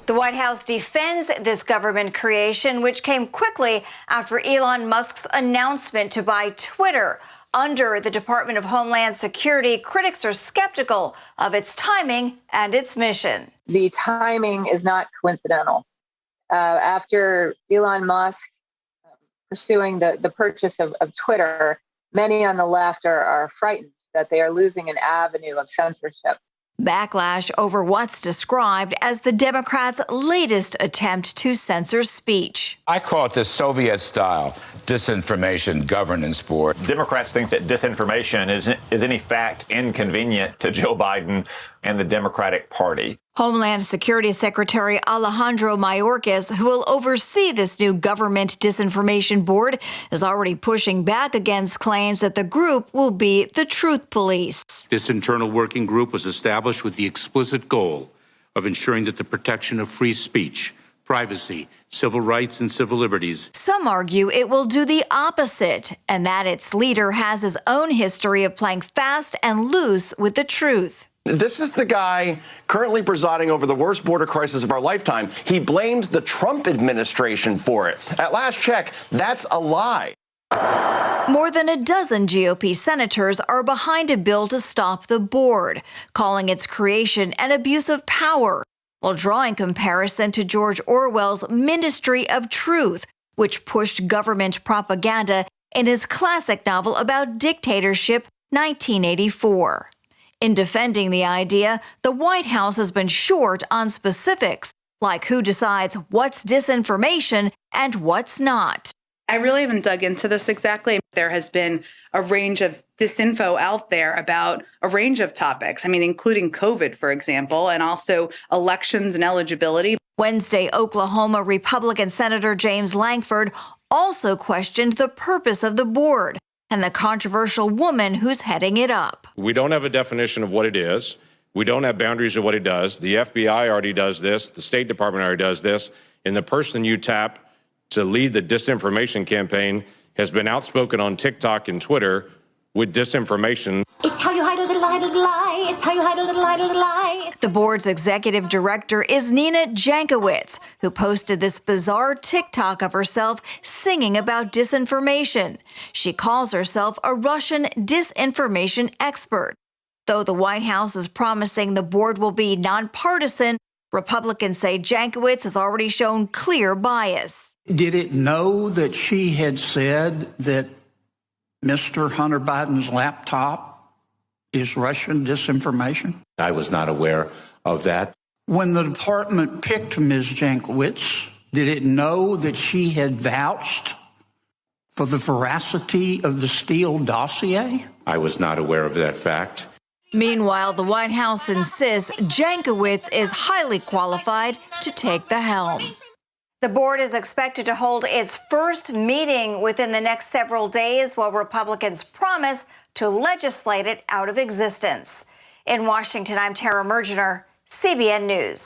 The White House defends this government creation, which came quickly after Elon Musk's announcement to buy Twitter. Under the Department of Homeland Security, critics are skeptical of its timing and its mission. The timing is not coincidental. After Elon Musk pursuing the purchase of Twitter, many on the left are frightened that they are losing an avenue of censorship. Backlash over what's described as the Democrats' latest attempt to censor speech. I call it the Soviet-style Disinformation Governance Board. Democrats think that disinformation is in fact inconvenient to Joe Biden and the Democratic Party. Homeland Security Secretary Alejandro Mayorkas, who will oversee this new government disinformation board, is already pushing back against claims that the group will be the truth police. This internal working group was established with the explicit goal of ensuring that the protection of free speech, privacy, civil rights, and civil liberties. Some argue it will do the opposite, and that its leader has his own history of playing fast and loose with the truth. This is the guy currently presiding over the worst border crisis of our lifetime. He blames the Trump administration for it. At last check, that's a lie. More than a dozen GOP senators are behind a bill to stop the board, calling its creation an abuse of power, while drawing comparison to George Orwell's Ministry of Truth, which pushed government propaganda in his classic novel about dictatorship, 1984. In defending the idea, the White House has been short on specifics, like who decides what's disinformation and what's not. I really haven't dug into this exactly. There has been a range of disinfo out there about a range of topics. I mean, including COVID, for example, and also elections and eligibility. Wednesday, Oklahoma Republican Senator James Lankford also questioned the purpose of the board and the controversial woman who's heading it up. We don't have a definition of what it is. We don't have boundaries of what it does. The FBI already does this. The State Department already does this. And the person you tap to lead the disinformation campaign has been outspoken on TikTok and Twitter with disinformation. It's how you hide a little lie. It's how you hide a little lie. The board's executive director is Nina Jankowicz, who posted this bizarre TikTok of herself singing about disinformation. She calls herself a Russian disinformation expert. Though the White House is promising the board will be nonpartisan, Republicans say Jankowicz has already shown clear bias. Did it know that she had said that Mr. Hunter Biden's laptop is Russian disinformation? I was not aware of that. When the department picked Ms. Jankowicz, did it know that she had vouched for the veracity of the Steele dossier? I was not aware of that fact. Meanwhile, the White House insists Jankowicz is highly qualified to take the helm. The board is expected to hold its first meeting within the next several days, while Republicans promise to legislate it out of existence. In Washington, I'm Mergener, CBN News.